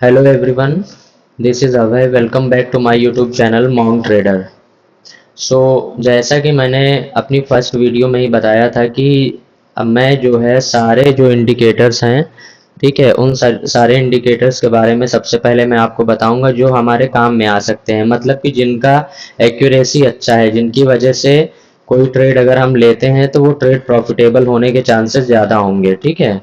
Hello everyone, this is Abhay. Welcome back to my YouTube channel Monk Trader. जैसा कि मैंने अपनी first video में ही बताया था कि अब मैं जो है सारे जो इंडिकेटर्स हैं, ठीक है, उन सारे इंडिकेटर्स के बारे में सबसे पहले मैं आपको बताऊंगा जो हमारे काम में आ सकते हैं। मतलब कि जिनका एक्यूरेसी अच्छा है, जिनकी वजह से कोई ट्रेड अगर हम लेते हैं तो वो ट्रेड प्रॉफिटेबल होने के चांसेस ज़्यादा होंगे। ठीक है,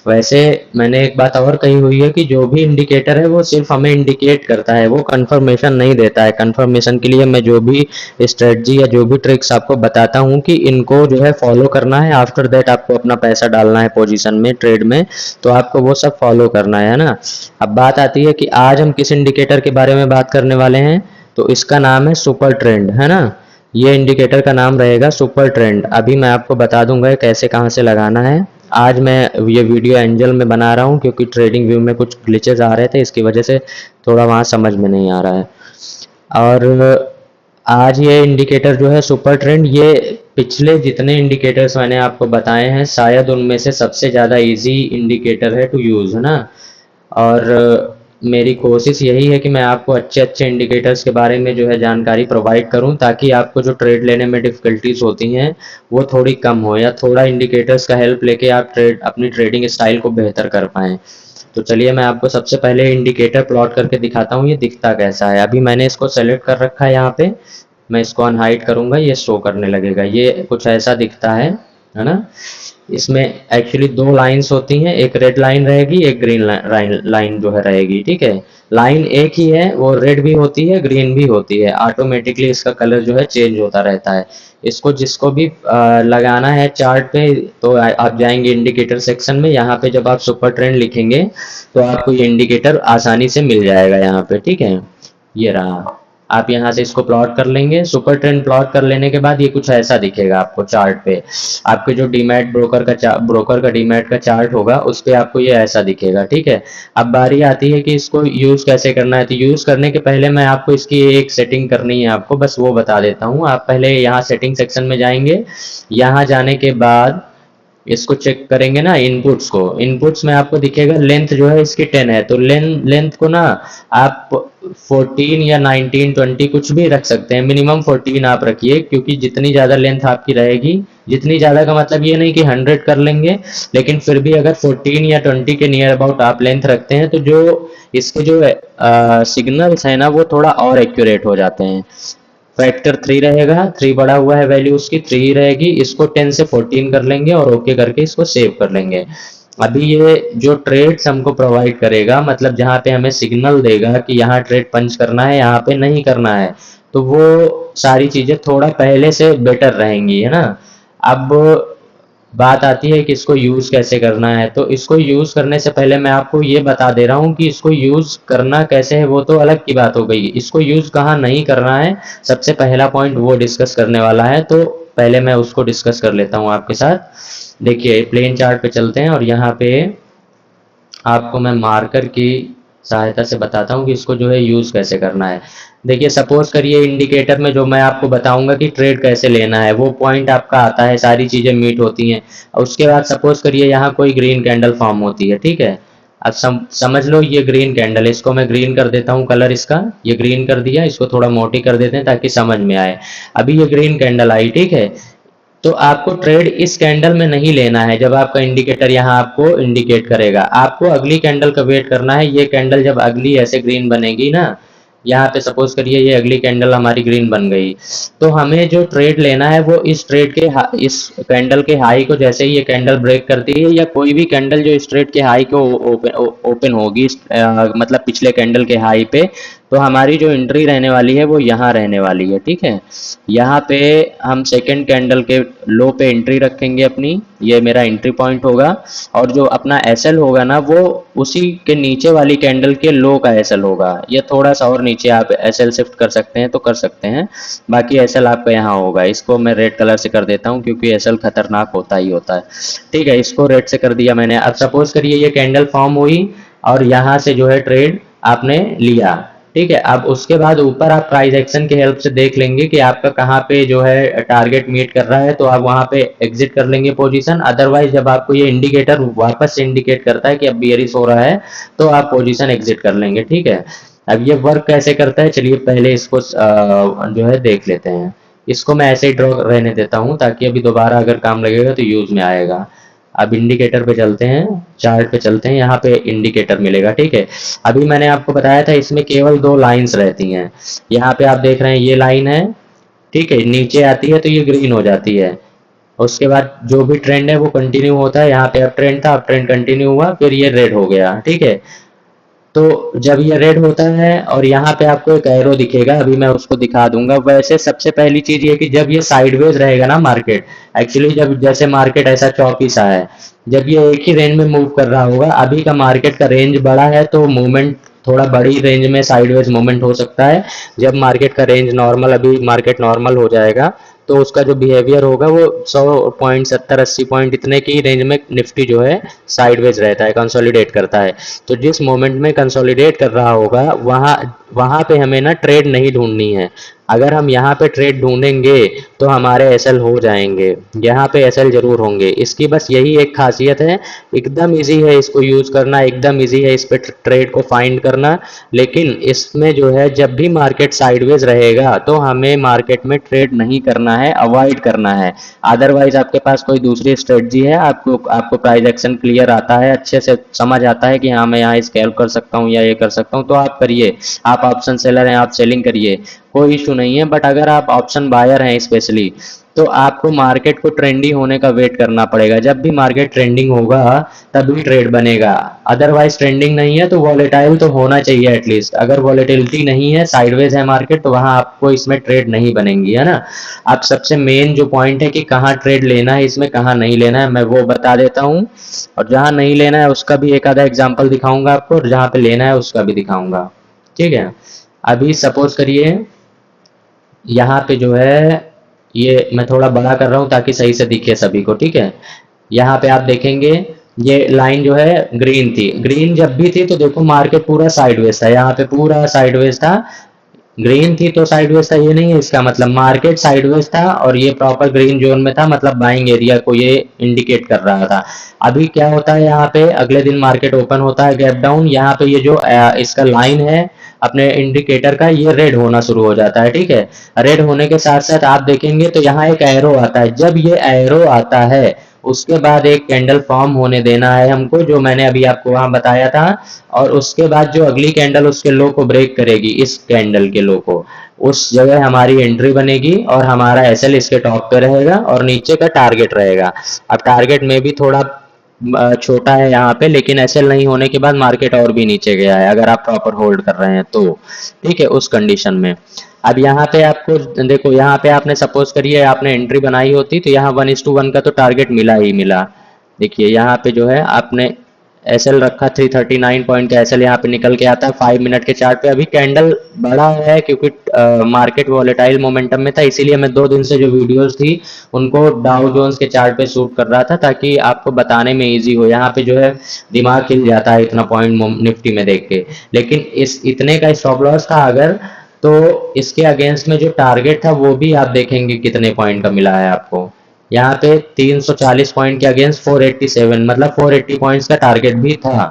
वैसे मैंने एक बात और कही हुई है कि जो भी इंडिकेटर है वो सिर्फ हमें इंडिकेट करता है, वो कंफर्मेशन नहीं देता है। कंफर्मेशन के लिए मैं जो भी स्ट्रेटजी या जो भी ट्रिक्स आपको बताता हूँ कि इनको जो है फॉलो करना है, आफ्टर दैट आपको अपना पैसा डालना है पोजीशन में, ट्रेड में, तो आपको वो सब फॉलो करना है ना। अब बात आती है कि आज हम किस इंडिकेटर के बारे में बात करने वाले हैं, तो इसका नाम है सुपर ट्रेंड, है ना। ये इंडिकेटर का नाम रहेगा सुपर ट्रेंड। अभी मैं आपको बता दूंगा कैसे कहाँ से लगाना है। आज मैं ये वीडियो एंजल में बना रहा हूँ क्योंकि ट्रेडिंग व्यू में कुछ ग्लिचेस आ रहे थे, इसकी वजह से थोड़ा वहाँ समझ में नहीं आ रहा है। और आज ये इंडिकेटर जो है सुपर ट्रेंड, ये पिछले जितने इंडिकेटर्स मैंने आपको बताए हैं शायद उनमें से सबसे ज़्यादा इजी इंडिकेटर है टू यूज़, है ना। और मेरी कोशिश यही है कि मैं आपको अच्छे अच्छे इंडिकेटर्स के बारे में जो है जानकारी प्रोवाइड करूं, ताकि आपको जो ट्रेड लेने में डिफ़िकल्टीज होती हैं वो थोड़ी कम हो, या थोड़ा इंडिकेटर्स का हेल्प लेके आप अपनी ट्रेडिंग स्टाइल को बेहतर कर पाएँ। तो चलिए मैं आपको सबसे पहले इंडिकेटर प्लॉट करके दिखाता हूँ ये दिखता कैसा है। अभी मैंने इसको सेलेक्ट कर रखा है यहाँ पे, मैं इसको अनहाइड करूँगा, ये शो करने लगेगा। ये कुछ ऐसा दिखता है ना। इसमें एक्चुअली दो लाइंस होती हैं, एक रेड लाइन रहेगी, एक ग्रीन लाइन जो है रहेगी। ठीक है, लाइन एक ही है, वो रेड भी होती है ग्रीन भी होती है, ऑटोमेटिकली इसका कलर जो है चेंज होता रहता है। इसको जिसको भी लगाना है चार्ट पे, तो आप जाएंगे इंडिकेटर सेक्शन में, यहाँ पे जब आप सुपर ट्रेंड लिखेंगे तो आपको ये इंडिकेटर आसानी से मिल जाएगा यहाँ पे। ठीक है, ये रहा। आप यहाँ से इसको प्लॉट कर लेंगे। सुपर ट्रेंड प्लॉट कर लेने के बाद ये कुछ ऐसा दिखेगा आपको चार्ट पे। आपके जो डीमैट ब्रोकर का डीमैट का चार्ट होगा उस पे आपको ये ऐसा दिखेगा। ठीक है, अब बारी आती है कि इसको यूज कैसे करना है। तो यूज करने के पहले मैं आपको इसकी एक सेटिंग करनी है, आपको बस वो बता देता हूँ। आप पहले यहाँ सेटिंग सेक्शन में जाएंगे, यहाँ जाने के बाद इसको चेक करेंगे ना, इनपुट्स को। इनपुट्स में आपको दिखेगा लेंथ जो है इसकी 10 है, तो लेंथ को ना आप 14 या 19 20 कुछ भी रख सकते हैं। मिनिमम 14 आप रखिए, क्योंकि जितनी ज़्यादा लेंथ आपकी रहेगी, जितनी ज़्यादा का मतलब ये नहीं कि 100 कर लेंगे, लेकिन फिर भी अगर 14 या 20 के नियर अबाउट आप लेंथ रखते हैं तो जो इसके जो सिग्नल्स है ना वो थोड़ा और एक्यूरेट हो जाते हैं। फैक्टर 3 रहेगा, 3 बड़ा हुआ है, वैल्यू उसकी 3 ही रहेगी। इसको 10 से 14 कर लेंगे और ओके करके इसको सेव कर लेंगे। अभी ये जो ट्रेड्स हमको प्रोवाइड करेगा, मतलब जहाँ पे हमें सिग्नल देगा कि यहाँ ट्रेड पंच करना है, यहाँ पे नहीं करना है, तो वो सारी चीजें थोड़ा पहले से बेटर रहेंगी, है ना। अब बात आती है कि इसको यूज कैसे करना है। तो इसको यूज करने से पहले मैं आपको ये बता दे रहा हूँ कि इसको यूज करना कैसे है, वो तो अलग की बात हो गई। इसको यूज कहाँ नहीं करना है, सबसे पहला पॉइंट वो डिस्कस करने वाला है, तो पहले मैं उसको डिस्कस कर लेता हूँ आपके साथ। देखिए प्लेन चार्ट पे चलते हैं और यहाँ पे आपको मैं मार्कर की सहायता से बताता हूँ कि इसको जो है यूज कैसे करना है। देखिए सपोज करिए इंडिकेटर में जो मैं आपको बताऊंगा कि ट्रेड कैसे लेना है, वो पॉइंट आपका आता है, सारी चीजें मीट होती हैं। और उसके बाद सपोज करिए यहाँ कोई ग्रीन कैंडल फॉर्म होती है। ठीक है, अब समझ लो ये ग्रीन कैंडल है, इसको मैं ग्रीन कर देता हूँ, कलर इसका ये ग्रीन कर दिया, इसको थोड़ा मोटी कर देते हैं ताकि समझ में आए। अभी ये ग्रीन कैंडल आई, ठीक है, तो आपको ट्रेड इस कैंडल में नहीं लेना है। जब आपका इंडिकेटर यहाँ आपको इंडिकेट करेगा, आपको अगली कैंडल का वेट करना है। ये कैंडल जब अगली ऐसे ग्रीन बनेगी ना, यहाँ पे सपोज करिए ये अगली कैंडल हमारी ग्रीन बन गई, तो हमें जो ट्रेड लेना है वो इस ट्रेड के इस कैंडल के हाई को, जैसे ही ये कैंडल ब्रेक करती है, या कोई भी कैंडल जो इस ट्रेड के हाई को ओपन होगी, मतलब पिछले कैंडल के हाई पे, तो हमारी जो एंट्री रहने वाली है वो यहाँ रहने वाली है। ठीक है, यहाँ पे हम सेकेंड कैंडल के लो पे एंट्री रखेंगे अपनी, ये मेरा एंट्री पॉइंट होगा। और जो अपना एसएल होगा ना वो उसी के नीचे वाली कैंडल के लो का एसएल होगा। ये थोड़ा सा और नीचे आप एसएल शिफ्ट कर सकते हैं तो कर सकते हैं, बाकी एसएल आपका यहाँ होगा। इसको मैं रेड कलर से कर देता हूँ क्योंकि एसएल खतरनाक होता ही होता है। ठीक है, इसको रेड से कर दिया मैंने। अब सपोज करिए ये कैंडल फॉर्म हुई और यहाँ से जो है ट्रेड आपने लिया, ठीक है। अब उसके बाद ऊपर आप प्राइस एक्शन की हेल्प से देख लेंगे कि आपका कहाँ पे जो है टारगेट मीट कर रहा है, तो आप वहाँ पे एग्जिट कर लेंगे पोजीशन। अदरवाइज जब आपको ये इंडिकेटर वापस से इंडिकेट करता है कि अब बियरिश हो रहा है, तो आप पोजीशन एग्जिट कर लेंगे, ठीक है। अब ये वर्क कैसे करता है, चलिए पहले इसको जो है देख लेते हैं। इसको मैं ऐसे ही ड्रॉ रहने देता हूँ ताकि अभी दोबारा अगर काम लगेगा तो यूज में आएगा। अब इंडिकेटर पे चलते हैं, चार्ट पे चलते हैं, यहाँ पे इंडिकेटर मिलेगा, ठीक है। अभी मैंने आपको बताया था इसमें केवल दो लाइंस रहती हैं। यहाँ पे आप देख रहे हैं ये लाइन है, ठीक है, नीचे आती है तो ये ग्रीन हो जाती है। उसके बाद जो भी ट्रेंड है वो कंटिन्यू होता है। यहाँ पे अब ट्रेंड था, अब ट्रेंड कंटिन्यू हुआ, फिर ये रेड हो गया, ठीक है। तो जब ये रेड होता है और यहाँ पे आपको एक एरो दिखेगा, अभी मैं उसको दिखा दूंगा। वैसे सबसे पहली चीज ये कि जब ये साइडवेज रहेगा ना मार्केट, एक्चुअली जब जैसे मार्केट ऐसा चौपी सा है, जब ये एक ही रेंज में मूव कर रहा होगा, अभी का मार्केट का रेंज बड़ा है तो मूवमेंट थोड़ा बड़ी रेंज में साइडवेज मूवमेंट हो सकता है। जब मार्केट का रेंज नॉर्मल, अभी मार्केट नॉर्मल हो जाएगा, तो उसका जो बिहेवियर होगा वो 100 पॉइंट, 70-80 पॉइंट इतने की रेंज में निफ्टी जो है साइडवेज रहता है, कंसोलिडेट करता है। तो जिस मोमेंट में कंसोलिडेट कर रहा होगा वहाँ वहाँ पे हमें ना ट्रेड नहीं ढूंढनी है। अगर हम यहाँ पे ट्रेड ढूंढेंगे तो हमारे एसएल हो जाएंगे, यहाँ पे एसएल जरूर होंगे। इसकी बस यही एक खासियत है, एकदम इजी है इसको यूज करना, एकदम इजी है इस पे ट्रेड को फाइंड करना। लेकिन इसमें जो है जब भी मार्केट साइडवेज रहेगा तो हमें मार्केट में ट्रेड नहीं करना है, अवॉइड करना है। अदरवाइज आपके पास कोई दूसरी स्ट्रेटजी है, आपको आपको प्राइस एक्शन क्लियर आता है, अच्छे से समझ आता है कि हाँ मैं यहाँ स्कैल्प कर सकता हूँ या ये कर सकता हूँ, तो आप करिए। आप ऑप्शन सेलर हैं, आप सेलिंग करिए, कोई इशू नहीं है। बट अगर आप ऑप्शन बायर हैं स्पेशली, तो आपको मार्केट को ट्रेंडी होने का वेट करना पड़ेगा। जब भी मार्केट ट्रेंडिंग होगा तभी ट्रेड बनेगा, अदरवाइज ट्रेंडिंग नहीं है तो वॉलेटाइल तो होना चाहिए एटलीस्ट। अगर वॉलेटिलिटी नहीं है, साइडवेज है मार्केट, तो वहां आपको इसमें ट्रेड नहीं बनेंगी, है ना। अब सबसे मेन जो पॉइंट है कि कहाँ ट्रेड लेना है, इसमें कहाँ नहीं लेना है, मैं वो बता देता हूँ। और जहाँ नहीं लेना है उसका भी एक आधा एग्जाम्पल दिखाऊंगा आपको, और जहाँ पे लेना है उसका भी दिखाऊंगा, ठीक है। अभी सपोज करिए यहाँ पे जो है, ये मैं थोड़ा बड़ा कर रहा हूँ ताकि सही से दिखे सभी को, ठीक है। यहाँ पे आप देखेंगे ये लाइन जो है ग्रीन थी, ग्रीन जब भी थी तो देखो मार्केट पूरा साइडवेज था, यहाँ पे पूरा साइडवेज था। ग्रीन थी तो साइडवेज था ये नहीं है इसका मतलब, मार्केट साइडवेज था और ये प्रॉपर ग्रीन जोन में था, मतलब बाइंग एरिया को ये इंडिकेट कर रहा था। अभी क्या होता है, यहाँ पे अगले दिन मार्केट ओपन होता है गैप डाउन, यहाँ पे ये जो इसका लाइन है अपने इंडिकेटर का, ये रेड होना शुरू हो जाता है, ठीक है। रेड होने के साथ साथ आप देखेंगे तो यहाँ एक एरो आता है। जब ये एरो आता है उसके बाद एक कैंडल फॉर्म होने देना है हमको, जो मैंने अभी आपको वहां बताया था। और उसके बाद जो अगली कैंडल उसके लो को ब्रेक करेगी, इस कैंडल के लो को, उस जगह हमारी एंट्री बनेगी और हमारा एसएल इसके टॉप पे रहेगा और नीचे का टारगेट रहेगा। अब टारगेट में भी थोड़ा छोटा है यहाँ पे, लेकिन एसएल नहीं होने के बाद मार्केट और भी नीचे गया है अगर आप प्रॉपर होल्ड कर रहे हैं तो, ठीक है, उस कंडीशन में। अब यहाँ पे आपको देखो, यहाँ पे आपने सपोज करिए आपने एंट्री बनाई होती तो यहाँ 1:1 का तो टारगेट मिला ही मिला। देखिए यहाँ पे जो है आपने एसएल रखा 339 पॉइंट का, एसएल यहाँ पे निकल के आता है 5 मिनट के चार्ट पे। अभी कैंडल बड़ा है क्योंकि मार्केट वॉलेटाइल मोमेंटम में था, इसीलिए मैं 2 दिन से जो वीडियोस थी उनको डाउ जोन्स के चार्ट पे शूट कर रहा था ताकि आपको बताने में इजी हो। यहाँ पे जो है दिमाग हिल जाता है इतना पॉइंट निफ्टी में देख के, लेकिन इस इतने का स्टॉप लॉस था अगर, तो इसके अगेंस्ट में जो टारगेट था वो भी आप देखेंगे कितने पॉइंट का मिला है आपको। यहाँ पे 340 पॉइंट के अगेंस्ट 487, मतलब 480 पॉइंट्स का टारगेट भी था,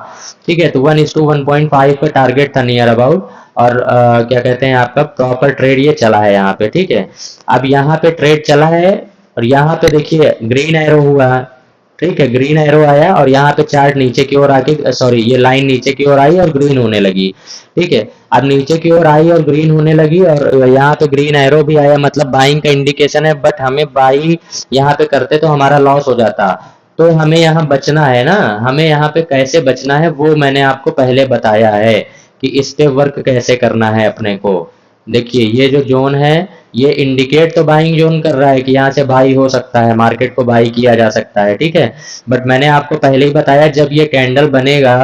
ठीक है। तो 1:1.5 का टारगेट था नियर अबाउट। और क्या कहते हैं आपका प्रॉपर ट्रेड ये चला है यहाँ पे, ठीक है। अब यहाँ पे ट्रेड चला है और यहाँ पे देखिए ग्रीन एरो हुआ, ठीक है, ग्रीन एरो आया और यहाँ पे चार्ट नीचे की ओर आके, सॉरी ये लाइन नीचे की ओर आई और ग्रीन होने लगी, ठीक है। अब नीचे की ओर आई और ग्रीन होने लगी और यहाँ पे ग्रीन एरो भी आया, मतलब बाइंग का इंडिकेशन है। बट हमें बाई यहाँ पे करते तो हमारा लॉस हो जाता, तो हमें यहाँ बचना है ना। हमें यहाँ पे कैसे बचना है वो मैंने आपको पहले बताया है कि इस पे वर्क कैसे करना है अपने को। देखिए ये जो जोन है ये इंडिकेट तो बाइंग जोन कर रहा है कि यहाँ से बाई हो सकता है, मार्केट को बाई किया जा सकता है, ठीक है। बट मैंने आपको पहले ही बताया जब ये कैंडल बनेगा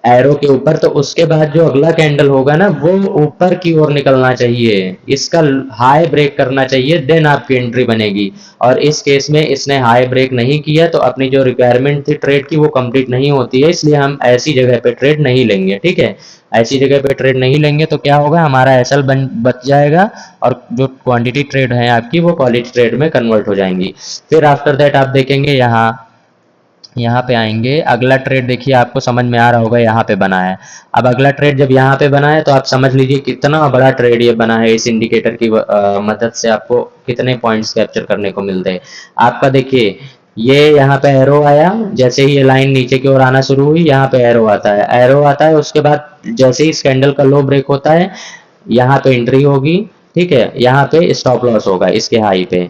एरो के ऊपर, तो उसके बाद जो अगला कैंडल होगा ना वो ऊपर की ओर निकलना चाहिए, इसका हाई ब्रेक करना चाहिए, देन आपकी एंट्री बनेगी। और इस केस में इसने हाई ब्रेक नहीं किया तो अपनी जो रिक्वायरमेंट थी ट्रेड की वो कंप्लीट नहीं होती है, इसलिए हम ऐसी जगह पे ट्रेड नहीं लेंगे। ठीक है, ऐसी जगह पे ट्रेड नहीं लेंगे तो क्या होगा, हमारा एसएल बच जाएगा और जो क्वांटिटी ट्रेड है आपकी वो क्वालिटी ट्रेड में कन्वर्ट हो जाएंगी। फिर आफ्टर दैट आप देखेंगे यहाँ पे आएंगे, अगला ट्रेड देखिए आपको समझ में आ रहा होगा, यहाँ पे बना है। अब अगला ट्रेड जब यहाँ पे बना है तो आप समझ लीजिए कितना बड़ा ट्रेड ये बना है। इस इंडिकेटर की मदद से आपको कितने पॉइंट्स कैप्चर करने को मिलते हैं। आपका देखिए ये यहाँ पे एरो आया, जैसे ही ये लाइन नीचे की ओर आना शुरू हुई यहाँ पे एरो आता है, एरो आता है, उसके बाद जैसे ही इस कैंडल का लो ब्रेक होता है यहाँ पे एंट्री होगी। ठीक है, यहाँ पे स्टॉप लॉस होगा इसके हाई पे।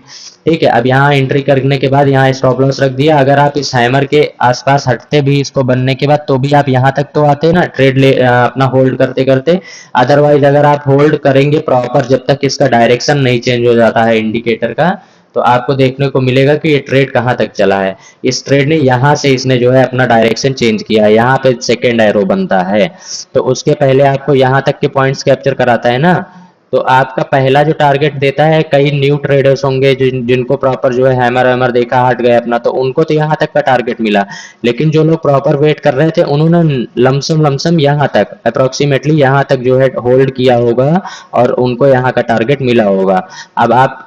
ठीक है, अब यहाँ एंट्री करने के बाद यहाँ स्टॉप लॉस रख दिया। अगर आप इस हैमर के आसपास हटते भी इसको बनने के बाद तो भी आप यहाँ तक तो आते ना ट्रेड ले अपना होल्ड करते करते। अदरवाइज अगर आप होल्ड करेंगे प्रॉपर जब तक इसका डायरेक्शन नहीं चेंज हो जाता है इंडिकेटर का, तो आपको देखने को मिलेगा कि ये ट्रेड कहाँ तक चला है। इस ट्रेड ने यहाँ से इसने जो है अपना डायरेक्शन चेंज किया है, यहाँ पे सेकेंड एरो बनता है, तो उसके पहले आपको यहाँ तक के पॉइंट्स कैप्चर कराता है ना। तो आपका पहला जो टारगेट देता है, कई न्यू ट्रेडर्स होंगे जिनको प्रॉपर जो है हैमर वैमर देखा हट गए अपना, तो उनको तो यहाँ तक का टारगेट मिला। लेकिन जो लोग प्रॉपर वेट कर रहे थे उन्होंने लमसम यहाँ तक अप्रोक्सीमेटली यहाँ तक जो है होल्ड किया होगा और उनको यहाँ का टारगेट मिला होगा। अब आप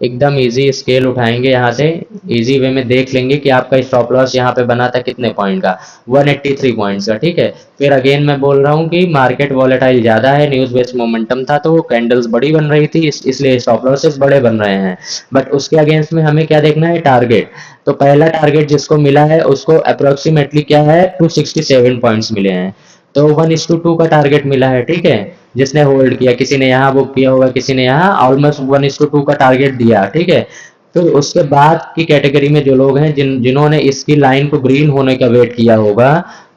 एकदम इजी स्केल उठाएंगे यहाँ से, इजी वे में देख लेंगे कि आपका स्टॉप लॉस यहाँ पे बना था कितने पॉइंट का, 183 पॉइंट्स का। ठीक है, फिर अगेन मैं बोल रहा हूँ कि मार्केट वॉलेटाइल ज्यादा है, न्यूज बेस्ड मोमेंटम था तो कैंडल्स बड़ी बन रही थी, इसलिए स्टॉप लॉसेस बड़े बन रहे हैं। बट उसके अगेंस्ट में हमें क्या देखना है, टारगेट। तो पहला टारगेट जिसको मिला है उसको अप्रोक्सीमेटली क्या है, 267 पॉइंट्स मिले हैं, तो 1:2 का टारगेट मिला है। ठीक है, जिसने होल्ड किया, किसी ने यहाँ बुक किया होगा, किसी ने यहाँ ऑलमोस्ट 1:2 का टारगेट दिया। ठीक है, फिर उसके बाद की कैटेगरी में जो लोग हैं जिन्होंने इसकी लाइन को ग्रीन होने का वेट किया होगा,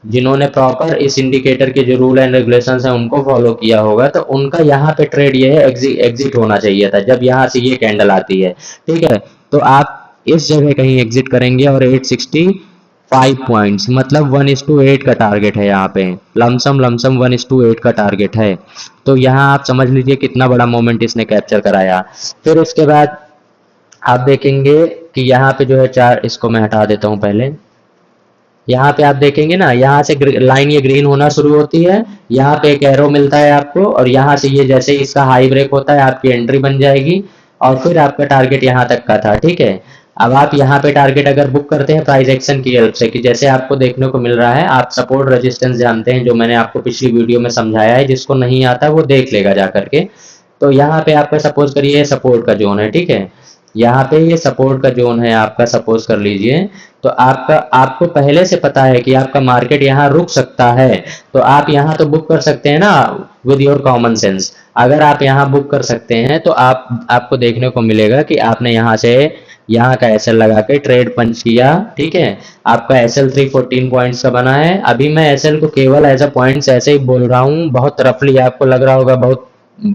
जिन्होंने प्रॉपर इस इंडिकेटर के जो रूल एंड रेगुलेशंस हैं उनको फॉलो किया होगा, तो उनका यहाँ पे ट्रेड ये है एग्जिट होना चाहिए था जब यहाँ से ये कैंडल आती है। ठीक है, तो आप इस जगह कहीं एग्जिट करेंगे और 865 पॉइंट्स मतलब 1:8 का टारगेट है, यहाँ पे लमसम 1:8 का टारगेट है। तो यहाँ आप समझ लीजिए कितना बड़ा मोमेंट इसने कैप्चर कराया। फिर उसके बाद आप देखेंगे कि यहाँ पे जो है चार, इसको मैं हटा देता हूँ पहले। यहाँ पे आप देखेंगे ना, यहाँ से लाइन ये ग्रीन होना शुरू होती है, यहाँ पे एक एरो मिलता है आपको, और यहाँ से ये जैसे ही इसका हाई ब्रेक होता है आपकी एंट्री बन जाएगी और फिर आपका टारगेट यहाँ तक का था। ठीक है, अब आप यहाँ पे टारगेट अगर बुक करते हैं प्राइस एक्शन की हेल्प से, कि जैसे आपको देखने को मिल रहा है, आप सपोर्ट रेजिस्टेंस जानते हैं जो मैंने आपको पिछली वीडियो में समझाया है, जिसको नहीं आता वो देख लेगा जा करके। तो यहाँ पे आपका सपोज करिए सपोर्ट का जोन है। ठीक है, यहाँ पे ये सपोर्ट का जोन है आपका, सपोज कर लीजिए। तो आपको पहले से पता है कि आपका मार्केट यहाँ रुक सकता है, तो आप यहाँ तो बुक कर सकते हैं ना विद योर कॉमन सेंस। अगर आप यहाँ बुक कर सकते हैं तो आपको देखने को मिलेगा कि आपने यहाँ से यहाँ का एसएल लगा के ट्रेड पंच किया। ठीक है, आपका एसएल 314 पॉइंट्स का बना है। अभी मैं एसएल को केवल एज अ पॉइंट्स ऐसे ही बोल रहा हूँ, बहुत रफली, आपको लग रहा होगा बहुत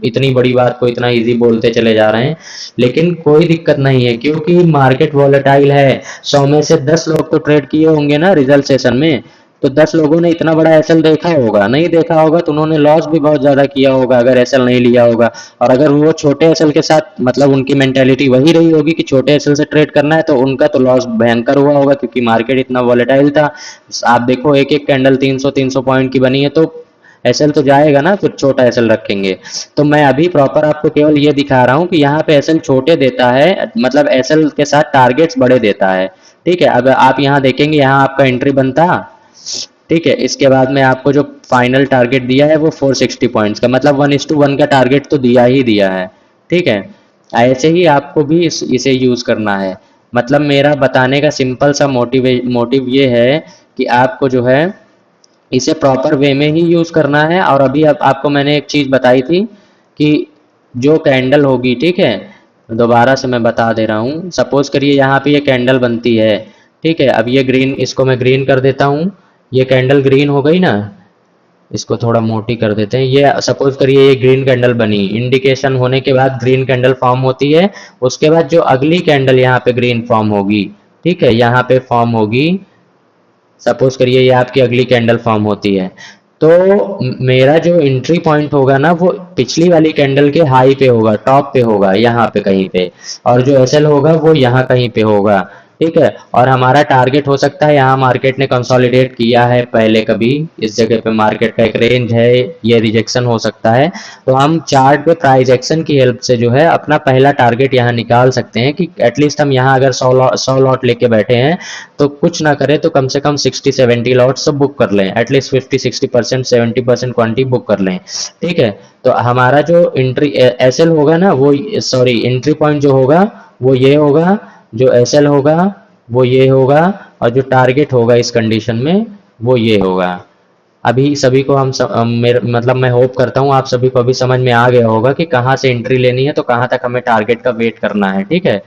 इतनी बड़ी बात को इतना इजी बोलते चले जा रहे हैं, लेकिन कोई दिक्कत नहीं है क्योंकि मार्केट वॉलेटाइल है। 100 में से 10 लोग तो ट्रेड किए होंगे ना रिजल्ट सेशन में, तो 10 लोगों ने इतना बड़ा एसएल देखा होगा, नहीं देखा होगा तो उन्होंने लॉस भी बहुत ज्यादा किया होगा अगर एसएल नहीं लिया होगा। और अगर वो छोटे एसएल के साथ, मतलब उनकी मेंटेलिटी वही रही होगी कि छोटे एसएल से ट्रेड करना है, तो उनका तो लॉस भयंकर हुआ होगा क्योंकि मार्केट इतना वॉलेटाइल था। आप देखो एक एक कैंडल 300 पॉइंट की बनी है, तो एसएल तो जाएगा ना, फिर छोटा एसएल रखेंगे। तो मैं अभी प्रॉपर आपको केवल ये दिखा रहा हूँ कि यहाँ पे एसएल छोटे देता है, मतलब एसएल के साथ टारगेट्स बड़े देता है। ठीक है, अब आप यहाँ देखेंगे, यहाँ आपका एंट्री बनता। ठीक है, इसके बाद में आपको जो फाइनल टारगेट दिया है वो 460 पॉइंट्स का, मतलब 1:1 का टारगेट तो दिया ही दिया है। ठीक है, ऐसे ही आपको भी इसे यूज करना है। मतलब मेरा बताने का सिंपल सा मोटिव ये है कि आपको जो है इसे प्रॉपर वे में ही यूज करना है। और अभी आपको मैंने एक चीज बताई थी कि जो कैंडल होगी, ठीक है, दोबारा से मैं बता दे रहा हूँ। सपोज करिए यहाँ पे ये कैंडल बनती है। ठीक है, अब ये ग्रीन, इसको मैं ग्रीन कर देता हूँ, ये कैंडल ग्रीन हो गई ना, इसको थोड़ा मोटी कर देते हैं। ये सपोज करिए ये ग्रीन कैंडल बनी, इंडिकेशन होने के बाद ग्रीन कैंडल फॉर्म होती है। उसके बाद जो अगली कैंडल यहाँ पे ग्रीन फॉर्म होगी, ठीक है, यहाँ पे फॉर्म होगी सपोज करिए ये आपकी अगली कैंडल फॉर्म होती है, तो मेरा जो एंट्री पॉइंट होगा ना वो पिछली वाली कैंडल के हाई पे होगा, टॉप पे होगा, यहाँ पे कहीं पे, और जो एसएल होगा वो यहाँ कहीं पे होगा। ठीक है, और हमारा टारगेट हो सकता है, यहाँ मार्केट ने कंसोलिडेट किया है पहले कभी, इस जगह पे मार्केट का एक रेंज है, ये रिजेक्शन हो सकता है, तो हम चार्ट पे प्राइस एक्शन की हेल्प से जो है अपना पहला टारगेट यहाँ निकाल सकते हैं कि एटलीस्ट हम यहाँ अगर 100 लॉट लेके बैठे हैं तो कुछ ना करें तो कम से कम 60-70 लॉट्स तो बुक कर लें, एटलीस्ट 50-60% 70% क्वांटिटी बुक कर लें। ठीक है, तो हमारा जो एंट्री एसएल होगा ना वो, सॉरी एंट्री पॉइंट जो होगा वो ये होगा, जो एसएल होगा वो ये होगा, और जो टारगेट होगा इस कंडीशन में वो ये होगा। अभी सभी को मेरे मतलब मैं होप करता हूँ आप सभी को अभी समझ में आ गया होगा कि कहाँ से एंट्री लेनी है, तो कहाँ तक हमें टारगेट का वेट करना है। ठीक है,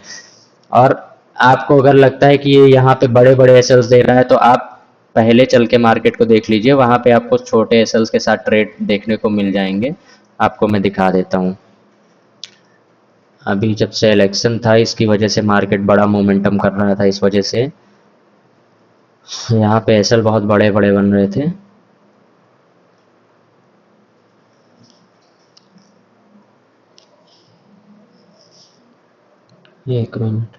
और आपको अगर लगता है कि ये यहाँ पे बड़े बड़े एसएल्स दे रहा है तो आप पहले चल के मार्केट को देख लीजिए, वहाँ पे आपको छोटे एसएल्स के साथ ट्रेड देखने को मिल जाएंगे। आपको मैं दिखा देता हूँ, अभी जब से इलेक्शन था इसकी वजह से मार्केट बड़ा मोमेंटम कर रहा था, इस वजह से यहाँ पे एसएल बहुत बड़े बड़े बन रहे थे। एक मिनट,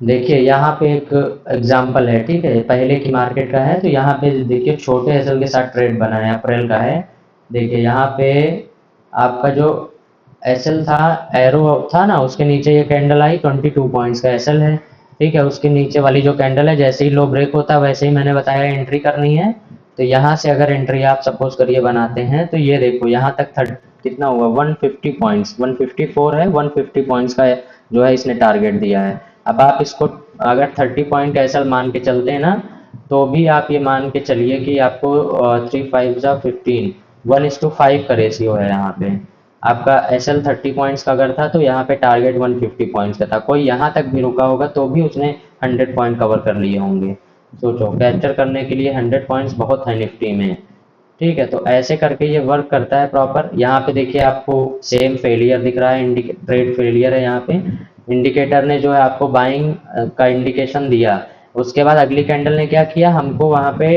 देखिए यहाँ पे एक एग्जांपल है। ठीक है, पहले की मार्केट का है, तो यहाँ पे देखिए छोटे एसएल के साथ ट्रेड बना है, अप्रैल का है। देखिए यहाँ पे आपका जो एसएल था, एरो था ना, उसके नीचे ये कैंडल आई, 22 पॉइंट्स का एसएल है। ठीक है, उसके नीचे वाली जो कैंडल है जैसे ही लो ब्रेक होता है वैसे ही मैंने बताया एंट्री करनी है। तो यहाँ से अगर एंट्री आप सपोज करिए बनाते हैं तो ये देखो यहाँ तक कितना हुआ, 150 पॉइंट्स, 154 है, 150 पॉइंट्स का जो है इसने टारगेट दिया है। अब आप इसको अगर 30 पॉइंट का एसएल मान के चलते हैं ना, तो भी आप ये मान के चलिए कि आपको 3 5 15 1:5 का रेशियो है यहाँ पे। आपका एसएल 30 पॉइंट्स का अगर था तो यहाँ पे टारगेट 150 पॉइंट्स का था, कोई यहाँ तक भी रुका होगा तो भी उसने 100 पॉइंट कवर कर लिए होंगे। सोचो, कैप्चर करने के लिए 100 पॉइंट्स बहुत है निफ्टी में। ठीक है, तो ऐसे करके ये वर्क करता है प्रॉपर। यहाँ पे देखिए आपको सेम फेलियर दिख रहा है, ट्रेड फेलियर है यहाँ पे। इंडिकेटर ने जो है आपको बाइंग का इंडिकेशन दिया, उसके बाद अगली कैंडल ने क्या किया, हमको वहाँ पे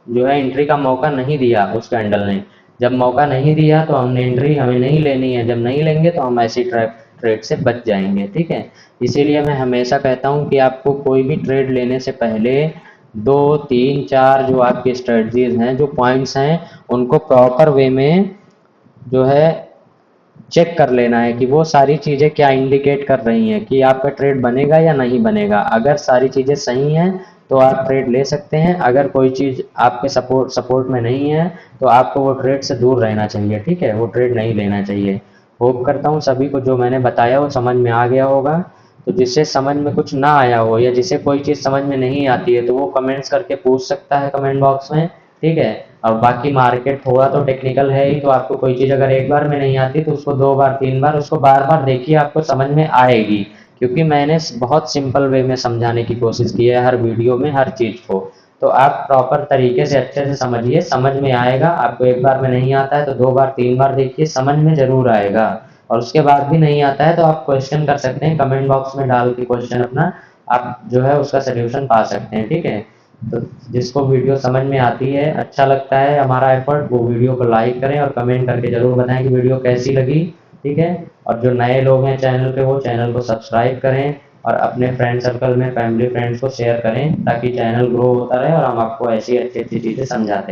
जो है एंट्री का मौका नहीं दिया उस कैंडल ने। जब मौका नहीं दिया तो हमने एंट्री हमें नहीं लेनी है, जब नहीं लेंगे तो हम ऐसी ट्रेड से बच जाएंगे। ठीक है, इसीलिए मैं हमेशा कहता हूँ कि आपको कोई भी ट्रेड लेने से पहले 2 3 4 जो आपकी स्ट्रेटजीज हैं, जो पॉइंट्स हैं, उनको प्रॉपर वे में जो है चेक कर लेना है कि वो सारी चीज़ें क्या इंडिकेट कर रही हैं कि आपका ट्रेड बनेगा या नहीं बनेगा। अगर सारी चीज़ें सही हैं तो आप ट्रेड ले सकते हैं, अगर कोई चीज़ आपके सपोर्ट में नहीं है तो आपको वो ट्रेड से दूर रहना चाहिए। ठीक है, वो ट्रेड नहीं लेना चाहिए। होप करता हूँ सभी को जो मैंने बताया वो समझ में आ गया होगा। तो जिससे समझ में कुछ ना आया हो या जिसे कोई चीज़ समझ में नहीं आती है तो वो कमेंट्स करके पूछ सकता है कमेंट बॉक्स में। ठीक है, और बाकी मार्केट थोड़ा तो टेक्निकल है ही, तो आपको कोई चीज़ अगर एक बार में नहीं आती तो उसको 2 बार 3 बार उसको बार बार देखिए, आपको समझ में आएगी। क्योंकि मैंने बहुत सिंपल वे में समझाने की कोशिश की है हर वीडियो में हर चीज़ को। तो आप प्रॉपर तरीके से अच्छे से समझिए, समझ में आएगा। आपको एक बार में नहीं आता है तो 2 बार 3 बार देखिए, समझ में ज़रूर आएगा। और उसके बाद भी नहीं आता है तो आप क्वेश्चन कर सकते हैं, कमेंट बॉक्स में डाल के क्वेश्चन अपना आप जो है उसका सोल्यूशन पा सकते हैं। ठीक है, तो जिसको वीडियो समझ में आती है, अच्छा लगता है हमारा एफर्ट, वो वीडियो को लाइक करें और कमेंट करके ज़रूर बताएं कि वीडियो कैसी लगी। ठीक है, और जो नए लोग हैं चैनल पे वो चैनल को सब्सक्राइब करें और अपने फ्रेंड सर्कल में फैमिली फ्रेंड्स को शेयर करें ताकि चैनल ग्रो होता रहे और हम आपको ऐसी अच्छी अच्छी चीज़ें समझाते हैं।